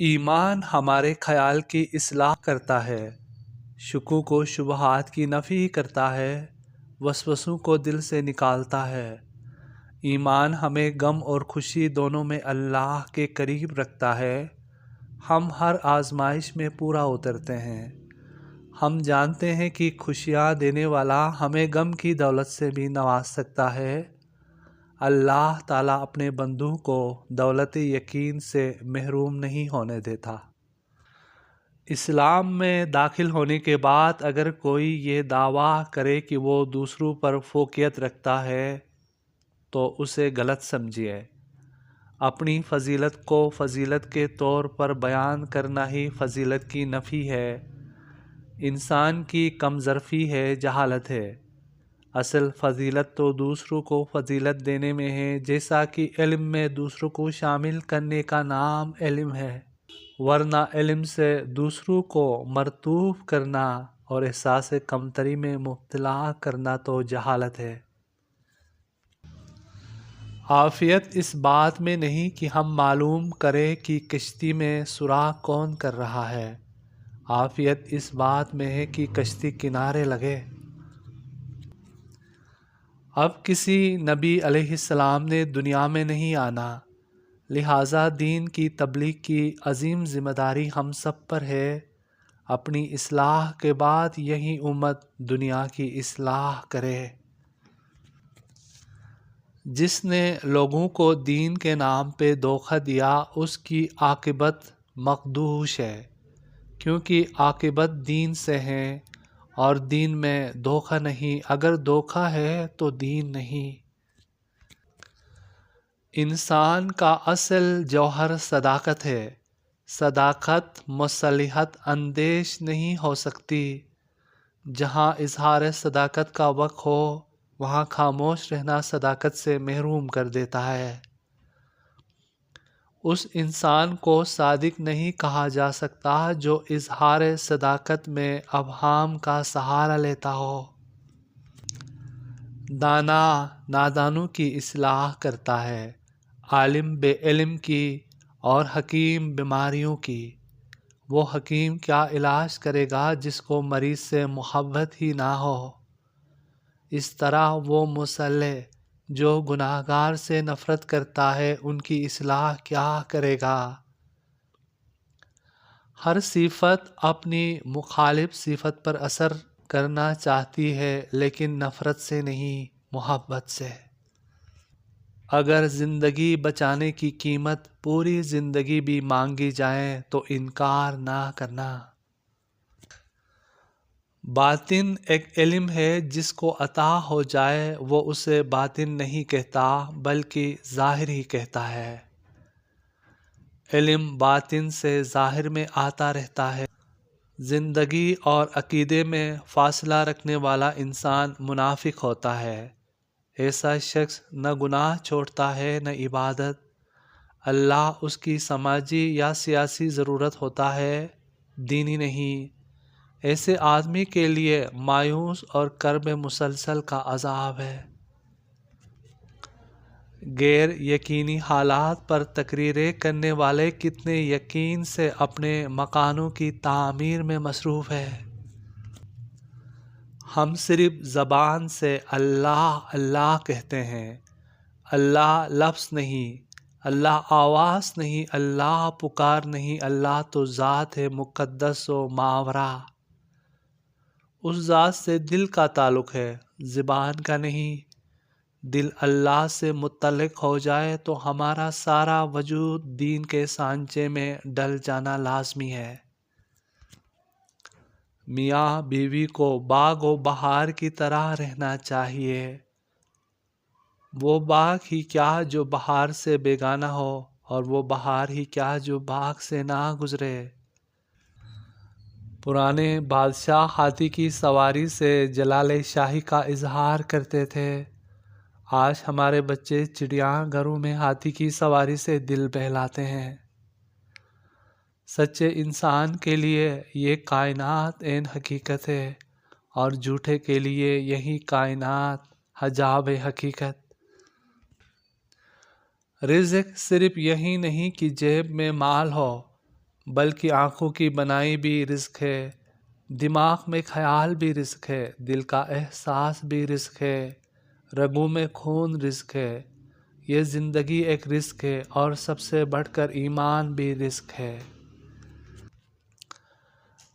ایمان ہمارے خیال کی اصلاح کرتا ہے، شکوک و شبہات کی نفی کرتا ہے، وسوسوں کو دل سے نکالتا ہے۔ ایمان ہمیں غم اور خوشی دونوں میں اللہ کے قریب رکھتا ہے۔ ہم ہر آزمائش میں پورا اترتے ہیں۔ ہم جانتے ہیں کہ خوشیاں دینے والا ہمیں غم کی دولت سے بھی نواز سکتا ہے۔ اللہ تعالیٰ اپنے بندوں کو دولت یقین سے محروم نہیں ہونے دیتا۔ اسلام میں داخل ہونے کے بعد اگر کوئی یہ دعویٰ کرے کہ وہ دوسروں پر فوقیت رکھتا ہے تو اسے غلط سمجھیے۔ اپنی فضیلت کو فضیلت کے طور پر بیان کرنا ہی فضیلت کی نفی ہے۔ انسان کی کم ظرفی ہے، جہالت ہے۔ اصل فضیلت تو دوسروں کو فضیلت دینے میں ہے، جیسا کہ علم میں دوسروں کو شامل کرنے کا نام علم ہے، ورنہ علم سے دوسروں کو مرطوب کرنا اور احساس کمتری میں مبتلا کرنا تو جہالت ہے۔ عافیت اس بات میں نہیں کہ ہم معلوم کریں کہ کشتی میں سوراخ کون کر رہا ہے، عافیت اس بات میں ہے کہ کشتی کنارے لگے۔ اب کسی نبی علیہ السلام نے دنیا میں نہیں آنا، لہٰذا دین کی تبلیغ کی عظیم ذمہ داری ہم سب پر ہے۔ اپنی اصلاح کے بعد یہی امت دنیا کی اصلاح کرے۔ جس نے لوگوں کو دین کے نام پہ دھوکہ دیا اس کی عاقبت مخدوش ہے، کیونکہ عاقبت دین سے ہے اور دین میں دھوکہ نہیں۔ اگر دھوکہ ہے تو دین نہیں۔ انسان کا اصل جوہر صداقت ہے۔ صداقت مصلحت اندیش نہیں ہو سکتی۔ جہاں اظہار صداقت کا وقت ہو وہاں خاموش رہنا صداقت سے محروم کر دیتا ہے۔ اس انسان کو صادق نہیں کہا جا سکتا جو اظہار صداقت میں ابہام کا سہارا لیتا ہو۔ دانا نادانوں کی اصلاح کرتا ہے، عالم بے علم کی اور حکیم بیماریوں کی۔ وہ حکیم کیا علاج کرے گا جس کو مریض سے محبت ہی نہ ہو؟ اس طرح وہ مصلح جو گناہگار سے نفرت کرتا ہے ان کی اصلاح کیا کرے گا؟ ہر صفت اپنی مخالف صفت پر اثر کرنا چاہتی ہے، لیکن نفرت سے نہیں، محبت سے۔ اگر زندگی بچانے کی قیمت پوری زندگی بھی مانگی جائے تو انکار نہ کرنا۔ باطن ایک علم ہے، جس کو عطا ہو جائے وہ اسے باطن نہیں کہتا بلکہ ظاہر ہی کہتا ہے۔ علم باطن سے ظاہر میں آتا رہتا ہے۔ زندگی اور عقیدے میں فاصلہ رکھنے والا انسان منافق ہوتا ہے۔ ایسا شخص نہ گناہ چھوڑتا ہے نہ عبادت۔ اللہ اس کی سماجی یا سیاسی ضرورت ہوتا ہے، دینی نہیں۔ ایسے آدمی کے لیے مایوس اور کرب مسلسل کا عذاب ہے۔ غیر یقینی حالات پر تقریریں کرنے والے کتنے یقین سے اپنے مکانوں کی تعمیر میں مصروف ہیں۔ ہم صرف زبان سے اللہ اللہ کہتے ہیں۔ اللہ لفظ نہیں، اللہ آواز نہیں، اللہ پکار نہیں، اللہ تو ذات ہے مقدس و ماورا۔ اس ذات سے دل کا تعلق ہے، زبان کا نہیں۔ دل اللہ سے متعلق ہو جائے تو ہمارا سارا وجود دین کے سانچے میں ڈل جانا لازمی ہے۔ میاں بیوی کو باغ و بہار کی طرح رہنا چاہیے۔ وہ باغ ہی کیا جو بہار سے بیگانہ ہو، اور وہ بہار ہی کیا جو باغ سے نہ گزرے۔ پرانے بادشاہ ہاتھی کی سواری سے جلال شاہی کا اظہار کرتے تھے۔ آج ہمارے بچے چڑیا گھروں میں ہاتھی کی سواری سے دل بہلاتے ہیں۔ سچے انسان کے لیے یہ کائنات عین حقیقت ہے، اور جھوٹے کے لیے یہی کائنات حجاب حقیقت۔ رزق صرف یہی نہیں کہ جیب میں مال ہو، بلکہ آنکھوں کی بنائی بھی رزق ہے، دماغ میں خیال بھی رزق ہے، دل کا احساس بھی رزق ہے، رگوں میں خون رزق ہے۔ یہ زندگی ایک رزق ہے اور سب سے بڑھ کر ایمان بھی رزق ہے۔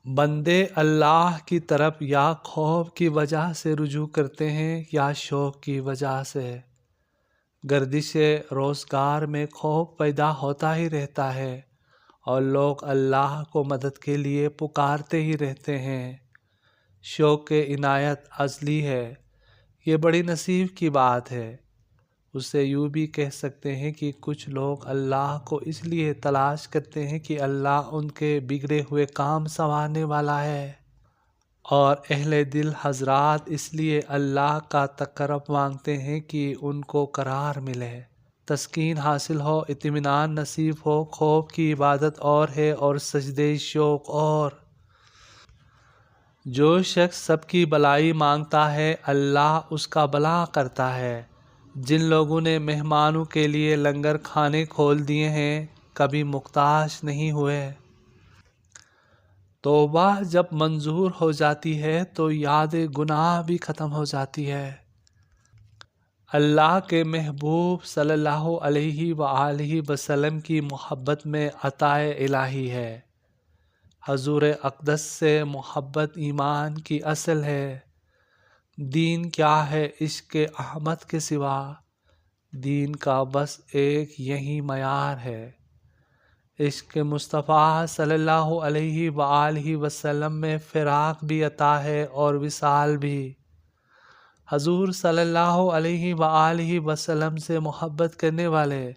بندے اللہ کی طرف یا خوف کی وجہ سے رجوع کرتے ہیں یا شوق کی وجہ سے۔ گردش روزگار میں خوف پیدا ہوتا ہی رہتا ہے اور لوگ اللہ کو مدد کے لیے پکارتے ہی رہتے ہیں۔ شوق عنایت ازلی ہے، یہ بڑی نصیب کی بات ہے۔ اسے یوں بھی کہہ سکتے ہیں کہ کچھ لوگ اللہ کو اس لیے تلاش کرتے ہیں کہ اللہ ان کے بگڑے ہوئے کام سنوارنے والا ہے، اور اہل دل حضرات اس لیے اللہ کا تقرب مانگتے ہیں کہ ان کو قرار ملے، تسکین حاصل ہو، اطمینان نصیب ہو۔ خوف کی عبادت اور ہے اور سجدے شوق اور۔ جو شخص سب کی بھلائی مانگتا ہے اللہ اس کا بھلا کرتا ہے۔ جن لوگوں نے مہمانوں کے لیے لنگر کھانے کھول دیے ہیں کبھی محتاج نہیں ہوئے۔ توبہ جب منظور ہو جاتی ہے تو یاد گناہ بھی ختم ہو جاتی ہے۔ اللہ کے محبوب صلی اللہ علیہ وآلہ وسلم کی محبت میں عطا الہی ہے۔ حضور اقدس سے محبت ایمان کی اصل ہے۔ دین کیا ہے عشق احمد کے سوا، دین کا بس ایک یہی معیار ہے۔ عشق مصطفیٰ صلی اللہ علیہ وآلہ وسلم میں فراق بھی عطا ہے اور وصال بھی۔ حضور صلی اللہ علیہ وآلہ وسلم سے محبت کرنے والے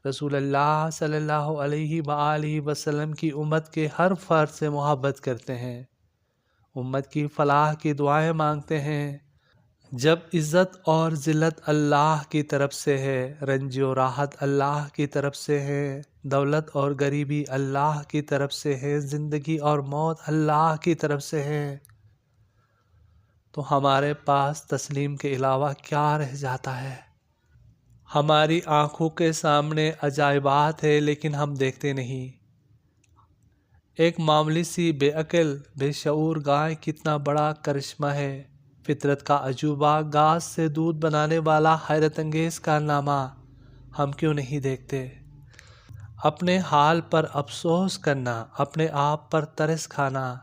رسول اللہ صلی اللہ علیہ وآلہ وسلم کی امت کے ہر فرد سے محبت کرتے ہیں، امت کی فلاح کی دعائیں مانگتے ہیں۔ جب عزت اور ذلت اللہ کی طرف سے ہے، رنج و راحت اللہ کی طرف سے ہے، دولت اور غریبی اللہ کی طرف سے ہے، زندگی اور موت اللہ کی طرف سے ہے، تو ہمارے پاس تسلیم کے علاوہ کیا رہ جاتا ہے؟ ہماری آنکھوں کے سامنے عجائبات ہے لیکن ہم دیکھتے نہیں۔ ایک معمولی سی بے عقل بے شعور گائے کتنا بڑا کرشمہ ہے، فطرت کا عجوبہ، گھاس سے دودھ بنانے والا حیرت انگیز کارنامہ ہم کیوں نہیں دیکھتے؟ اپنے حال پر افسوس کرنا، اپنے آپ پر ترس کھانا،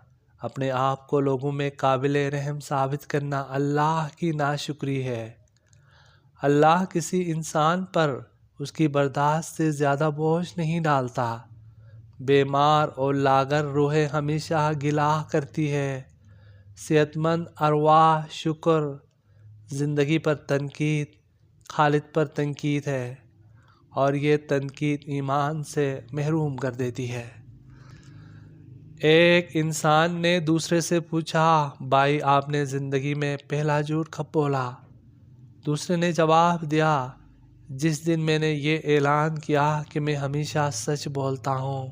اپنے آپ کو لوگوں میں قابل رحم ثابت کرنا اللہ کی ناشکری ہے۔ اللہ کسی انسان پر اس کی برداشت سے زیادہ بوجھ نہیں ڈالتا۔ بیمار اور لاغر روحیں ہمیشہ گلہ کرتی ہے، صحت مند ارواح شکر۔ زندگی پر تنقید خالق پر تنقید ہے، اور یہ تنقید ایمان سے محروم کر دیتی ہے۔ ایک انسان نے دوسرے سے پوچھا، بھائی آپ نے زندگی میں پہلا جھوٹ کب بولا؟ دوسرے نے جواب دیا، جس دن میں نے یہ اعلان کیا کہ میں ہمیشہ سچ بولتا ہوں۔